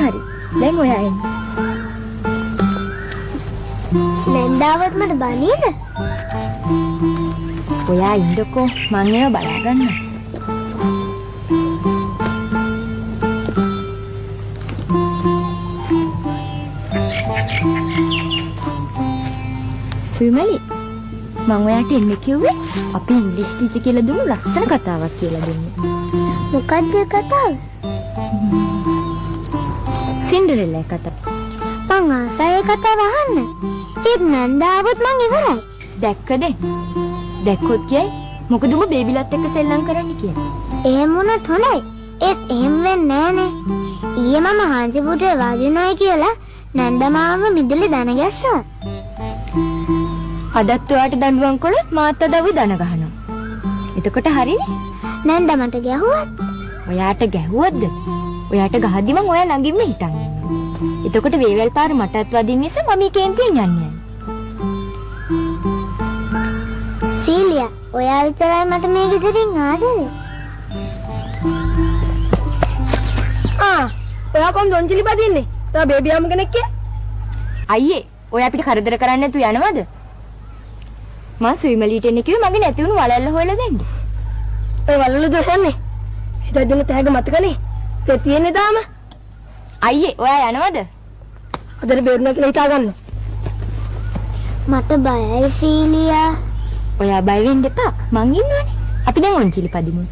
හරි. දැන් ඔයා එන්න. නැන්දාවත් මට බනීද? ඔයා ඉන්නකෝ මං ඒව බලාගන්න. සුමලි මං ඔයාට එන්න කිව්වේ අපි ඉංග්‍රීසි ටීචර් කියලා දුන්නු ලස්සන කතාවක් කියලා දෙන්න. මොකක්ද කතාව? සින්ඩරෙල්ලා කතාව. මං ආසයි කතාව අහන්න. ඒත් නැන්දාවත් මං ඉවරයි. දැක්කද? දැක්කොත් කියයි මොකද උඹ බේබිලත් එක්ක සෙල්ලම් කරන්න කියලා. එහෙම වුණත් හොඳයි. ඒත් එහෙම වෙන්නේ නෑනේ. ඊයේ මම හාන්සි පුටේ වදිනයි කියලා නැන්දමාව මිදුලේ දන ගැස්සුවා. අදත් ඔයාට දඬුවම් කළොත් මාත් අද අවි දන ගහනවා. එතකොට හරිනේ. නැන්ද මට ගැහුවත් ඔයාට ගැහුවොත්ද? ඔයාට ගහද්දි මං ඔයා ළඟින්ම හිටන් ඉන්නවා. එතකොට වේවැල් පාර මටත් වදින්න නිසා මම කේන්තියෙන් යන්නේ. සීලියා, ඔයා විතරයි මට මේ ගෙදරින් ආදරේ. ඔයා කොම් දොන්චිලි බදින්නේ? ඔයා බේබි අම්ම කෙනෙක් කිය? අයියේ, ඔයා අපිට කරදර කරන්නේ නැතුව යනවද? මං සුයිමලීට එන්න කිව්වේ මගේ නැති වුණු වලල්ල හොයලා දෙන්න. ඔය වලලු දොන්නේ. හිතා දෙන තෑග මතකනේ. ඒ තියෙන්නේ දාම. අයියේ, ඔයා යනවද? අදට බේරුණා කියලා හිතා ගන්න. මට බයයි සීලියා. ඔයා බය වෙන්න එපා. මං ඉන්නවනේ. අපි දැන් ඔන්චිලි පදිමු.